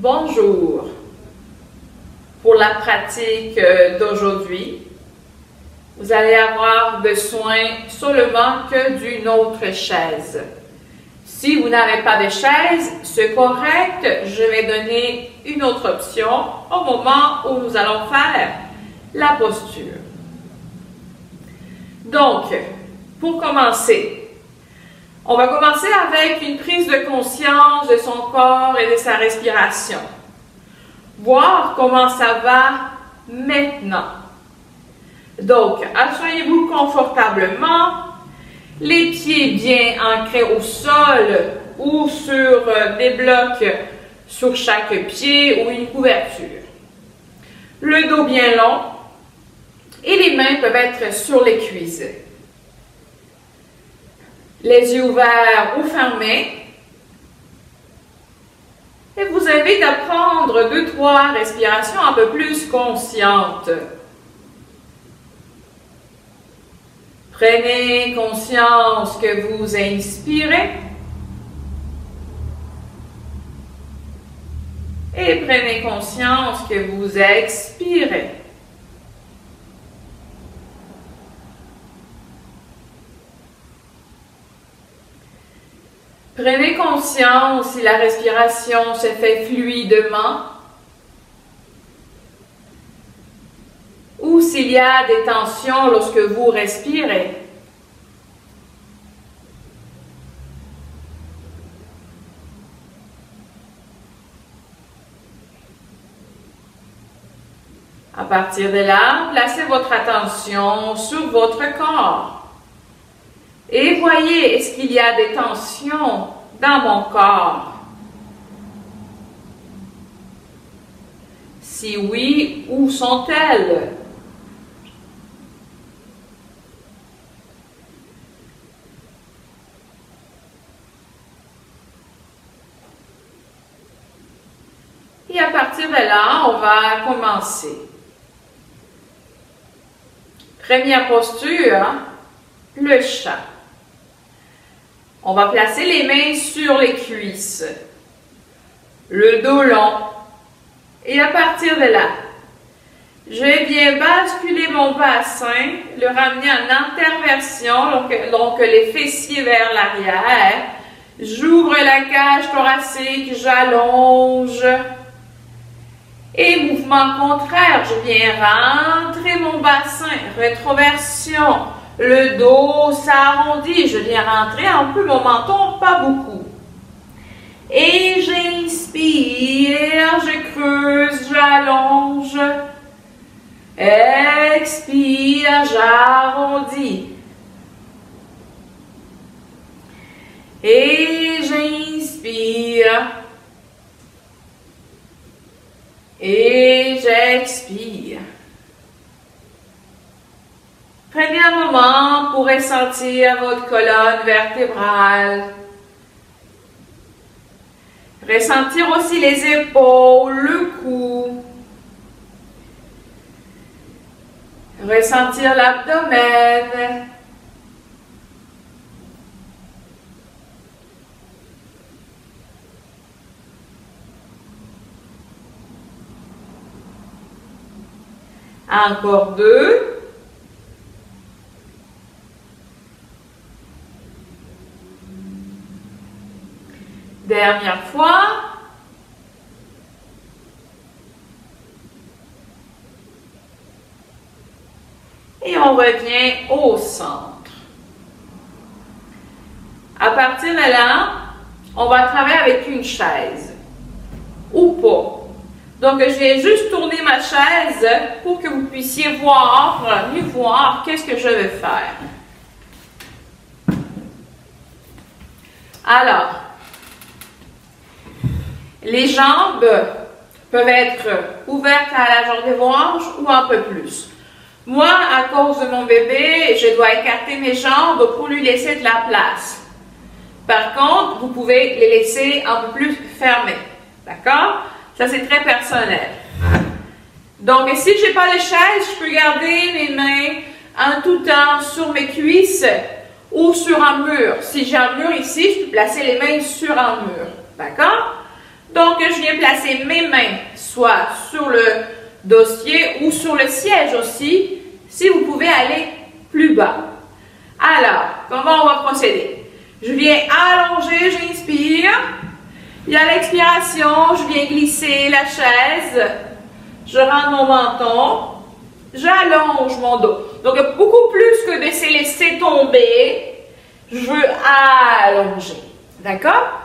Bonjour. Pour la pratique d'aujourd'hui, vous allez avoir besoin seulement que d'une autre chaise. Si vous n'avez pas de chaise, c'est correct, je vais donner une autre option au moment où nous allons faire la posture. Donc, pour commencer, on va commencer avec une prise de conscience de son corps et de sa respiration. Voir comment ça va maintenant. Donc, asseyez-vous confortablement, les pieds bien ancrés au sol ou sur des blocs sur chaque pied ou une couverture. Le dos bien long et les mains peuvent être sur les cuisses. Les yeux ouverts ou fermés. Et vous invite à prendre 2-3 respirations un peu plus conscientes. Prenez conscience que vous inspirez. Et prenez conscience que vous expirez. Prenez conscience si la respiration se fait fluidement ou s'il y a des tensions lorsque vous respirez. À partir de là, placez votre attention sur votre corps. Et voyez, est-ce qu'il y a des tensions dans mon corps? Si oui, où sont-elles? Et à partir de là, on va commencer. Première posture, le chat. On va placer les mains sur les cuisses, le dos long, et à partir de là, je viens basculer mon bassin, le ramener en interversion, donc les fessiers vers l'arrière. J'ouvre la cage thoracique, j'allonge. Et mouvement contraire, je viens rentrer mon bassin, rétroversion. Le dos s'arrondit, je viens rentrer un peu mon menton, pas beaucoup. Et j'inspire, je creuse, j'allonge. Expire, j'arrondis. Et j'inspire. Et j'expire. Prenez un moment pour ressentir votre colonne vertébrale. Ressentir aussi les épaules, le cou. Ressentir l'abdomen. Encore 2. Dernière fois. Et on revient au centre. À partir de là, on va travailler avec une chaise. Ou pas. Donc, je vais juste tourner ma chaise pour que vous puissiez mieux voir qu'est-ce que je vais faire. Alors, les jambes peuvent être ouvertes à la largeur des hanches ou un peu plus. Moi, à cause de mon bébé, je dois écarter mes jambes pour lui laisser de la place. Par contre, vous pouvez les laisser un peu plus fermées. D'accord? Ça, c'est très personnel. Donc, si je n'ai pas de chaise, je peux garder mes mains en tout temps sur mes cuisses ou sur un mur. Si j'ai un mur ici, je peux placer les mains sur un mur. D'accord? Donc, je viens placer mes mains soit sur le dossier ou sur le siège aussi, si vous pouvez aller plus bas. Alors, comment on va procéder? Je viens allonger, j'inspire. Et à l'expiration, je viens glisser la chaise. Je rentre mon menton. J'allonge mon dos. Donc, beaucoup plus que de se laisser tomber, je veux allonger. D'accord?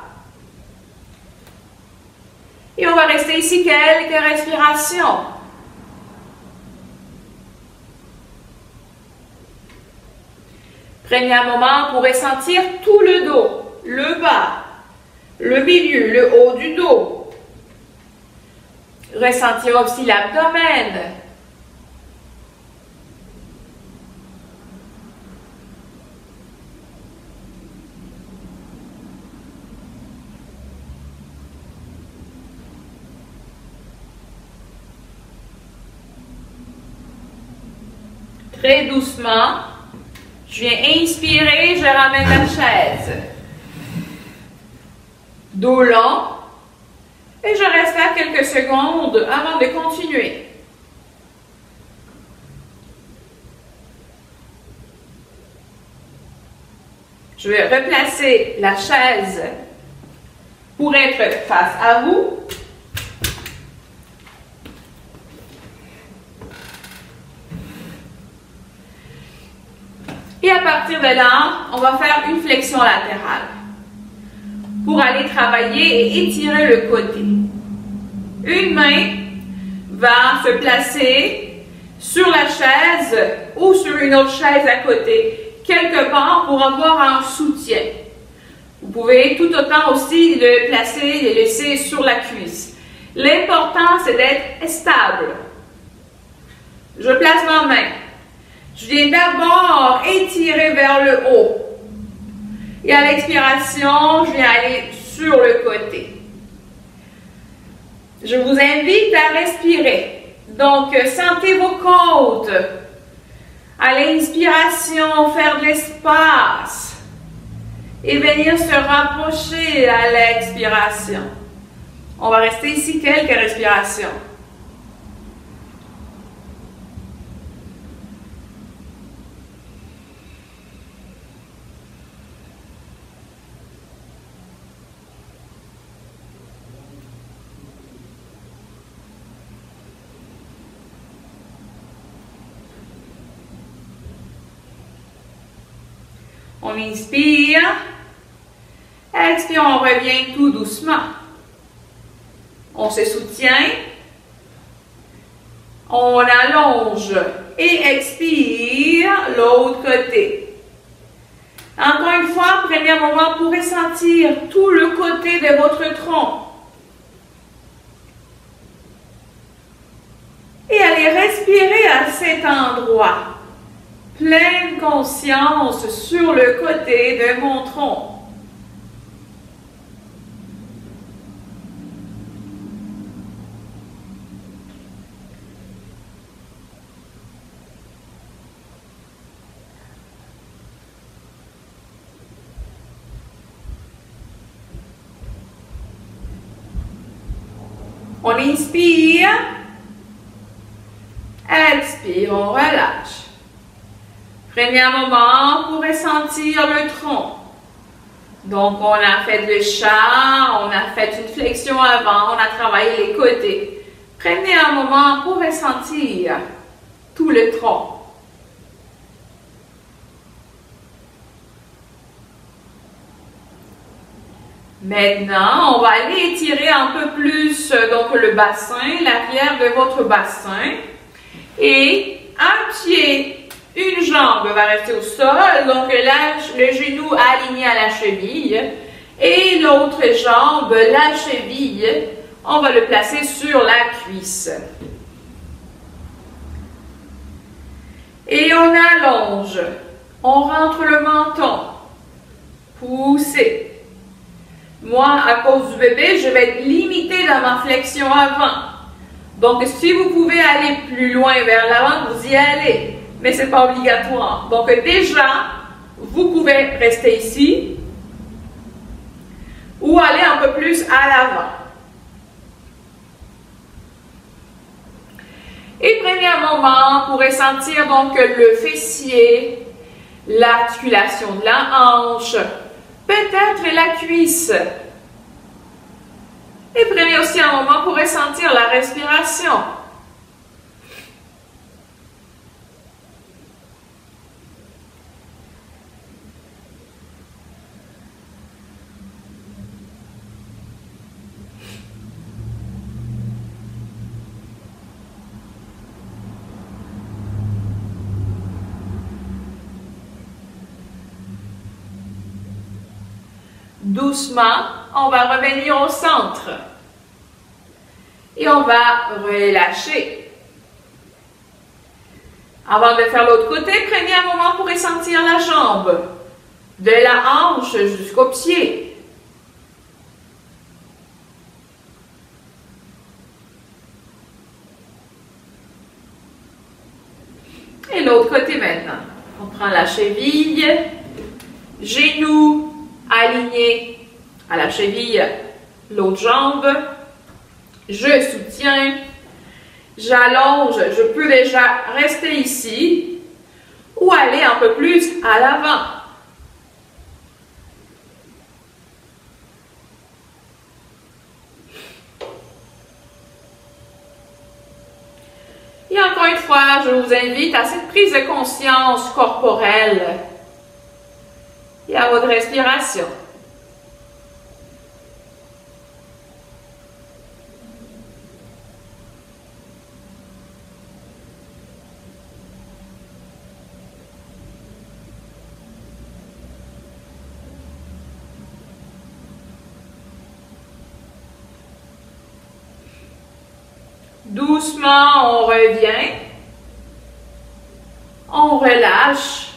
Et on va rester ici quelques respirations. Prenez un moment pour ressentir tout le dos, le bas, le milieu, le haut du dos. Ressentir aussi l'abdomen. Très doucement, je viens inspirer, je ramène la chaise. Dos long. Et je reste là quelques secondes avant de continuer. Je vais replacer la chaise pour être face à vous. Et à partir de là, on va faire une flexion latérale pour aller travailler et étirer le côté. Une main va se placer sur la chaise ou sur une autre chaise à côté, quelque part pour avoir un soutien. Vous pouvez tout autant aussi le placer et le laisser sur la cuisse. L'important, c'est d'être stable. Je place ma main. Je viens d'abord étirer vers le haut. Et à l'expiration, je viens aller sur le côté. Je vous invite à respirer. Donc, sentez vos côtes. À l'inspiration, faire de l'espace. Et venir se rapprocher à l'expiration. On va rester ici quelques respirations. On inspire, expire, on revient tout doucement. On se soutient, on allonge et expire l'autre côté. Encore une fois, prenez un moment pour ressentir tout le côté de votre tronc. Et allez respirer à cet endroit. Pleine conscience sur le côté de mon tronc. On inspire, expire, on relâche. Prenez un moment pour ressentir le tronc. Donc, on a fait le chat, on a fait une flexion avant, on a travaillé les côtés. Prenez un moment pour ressentir tout le tronc. Maintenant, on va aller étirer un peu plus donc le bassin, l'arrière de votre bassin. Et un pied, une jambe va rester au sol, donc le genou aligné à la cheville. Et l'autre jambe, la cheville, on va le placer sur la cuisse. Et on allonge. On rentre le menton. Poussez. Moi, à cause du bébé, je vais être limitée dans ma flexion avant. Donc, si vous pouvez aller plus loin vers l'avant, vous y allez. Mais ce n'est pas obligatoire. Donc, déjà, vous pouvez rester ici ou aller un peu plus à l'avant. Et prenez un moment pour ressentir donc le fessier, l'articulation de la hanche, peut-être la cuisse. Et prenez aussi un moment pour ressentir la respiration. Doucement, on va revenir au centre et on va relâcher. Avant de faire l'autre côté, prenez un moment pour ressentir la jambe, de la hanche jusqu'au pied. Et l'autre côté maintenant. On prend la cheville, genou, aligné à la cheville, l'autre jambe, je soutiens, j'allonge, je peux déjà rester ici ou aller un peu plus à l'avant. Et encore une fois, je vous invite à cette prise de conscience corporelle et à votre respiration. Doucement, on revient, on relâche.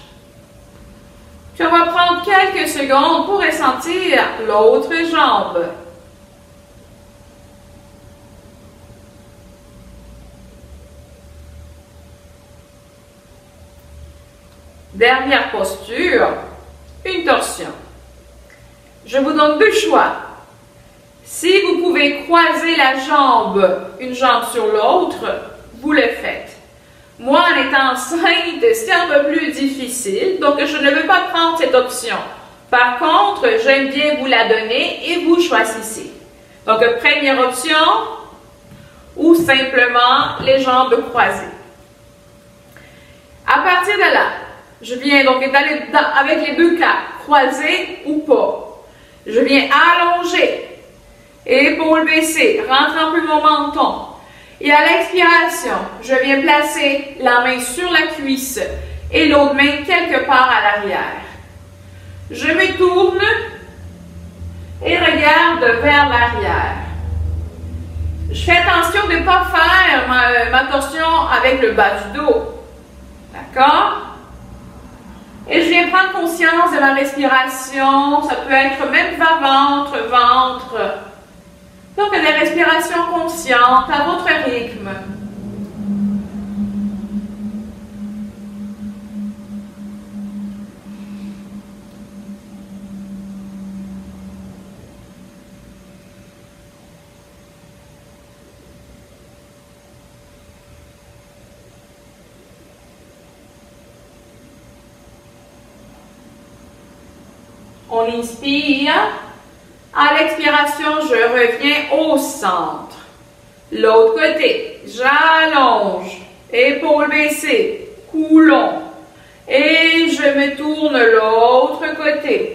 Puis on va prendre quelques secondes pour ressentir l'autre jambe. Dernière posture, une torsion. Je vous donne deux choix. Si vous pouvez croiser la jambe, une jambe sur l'autre, vous le faites. Moi, en étant enceinte, c'est un peu plus difficile, donc je ne veux pas prendre cette option. Par contre, j'aime bien vous la donner et vous choisissez. Donc, première option, ou simplement les jambes croisées. À partir de là, je viens donc d'aller avec les deux cas, croisés ou pas. Je viens allonger. Épaules baissées, rentre un peu mon menton. Et à l'expiration, je viens placer la main sur la cuisse et l'autre main quelque part à l'arrière. Je me tourne et regarde vers l'arrière. Je fais attention de ne pas faire ma torsion avec le bas du dos. D'accord? Et je viens prendre conscience de ma respiration. Ça peut être même bas-ventre, ventre. Donc, des respirations conscientes à votre rythme. On inspire. À l'expiration, je reviens au centre. L'autre côté, j'allonge. Épaules baissées, cou long. Et je me tourne l'autre côté.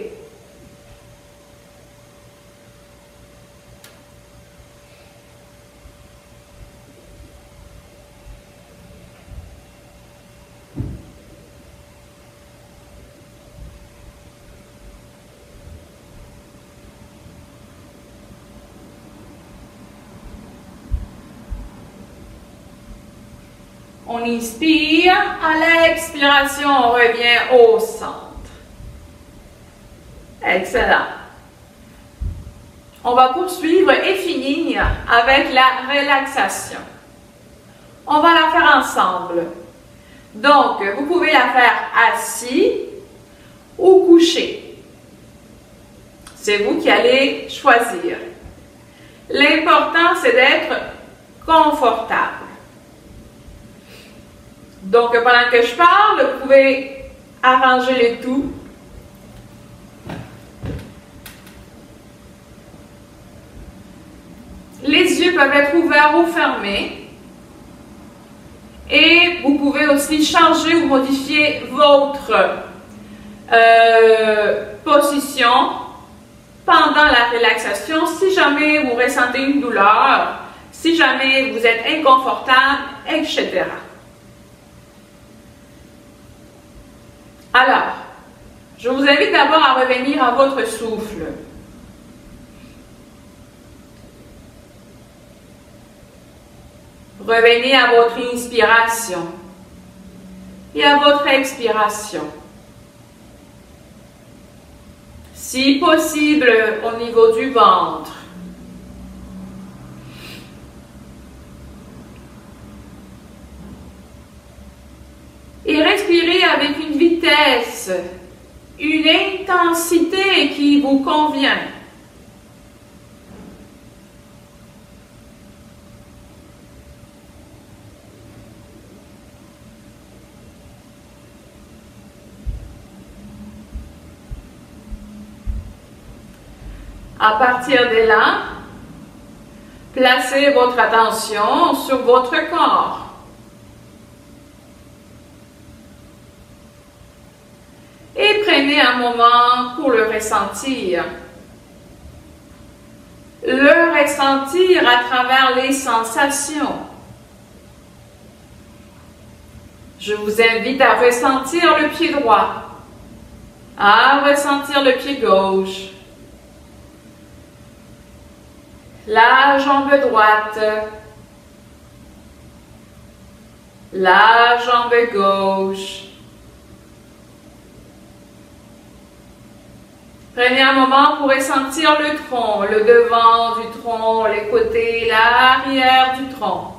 On inspire, à l'expiration, on revient au centre. Excellent. On va poursuivre et finir avec la relaxation. On va la faire ensemble. Donc, vous pouvez la faire assis ou couché. C'est vous qui allez choisir. L'important, c'est d'être confortable. Donc, pendant que je parle, vous pouvez arranger le tout. Les yeux peuvent être ouverts ou fermés. Et vous pouvez aussi changer ou modifier votre position pendant la relaxation si jamais vous ressentez une douleur, si jamais vous êtes inconfortable, etc. Alors, je vous invite d'abord à revenir à votre souffle. Revenez à votre inspiration et à votre expiration. Si possible, au niveau du ventre. Et respirez avec une vitesse, une intensité qui vous convient. À partir de là, placez votre attention sur votre corps. Et prenez un moment pour le ressentir. Le ressentir à travers les sensations. Je vous invite à ressentir le pied droit, à ressentir le pied gauche, la jambe droite, la jambe gauche. Prenez un moment pour ressentir le tronc, le devant du tronc, les côtés, l'arrière du tronc.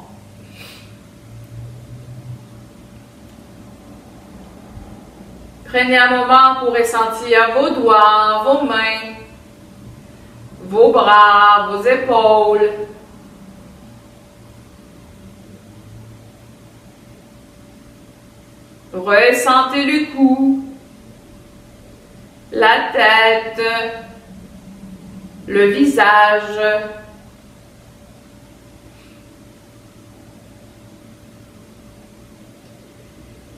Prenez un moment pour ressentir vos doigts, vos mains, vos bras, vos épaules. Ressentez le cou, la tête, le visage.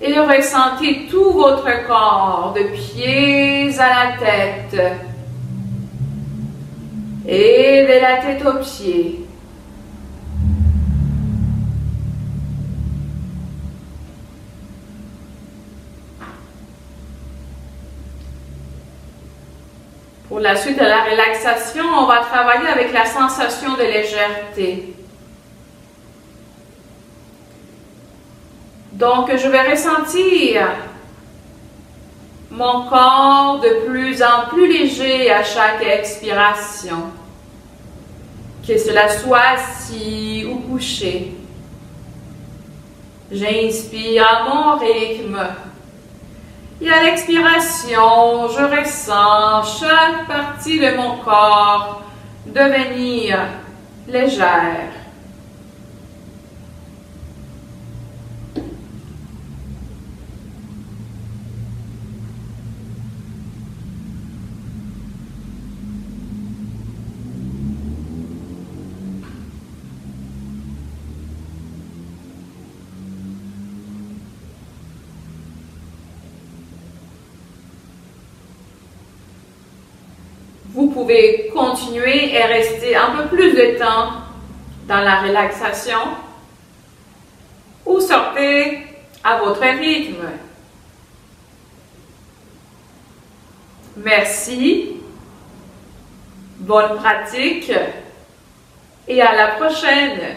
Et ressentez tout votre corps, de pieds à la tête. Et de la tête aux pieds. Pour la suite de la relaxation, on va travailler avec la sensation de légèreté. Donc, je vais ressentir mon corps de plus en plus léger à chaque expiration. Que cela soit assis ou couché. J'inspire à mon rythme. Et à l'expiration, je ressens chaque partie de mon corps devenir légère. Vous pouvez continuer et rester un peu plus de temps dans la relaxation ou sortez à votre rythme. Merci, bonne pratique et à la prochaine.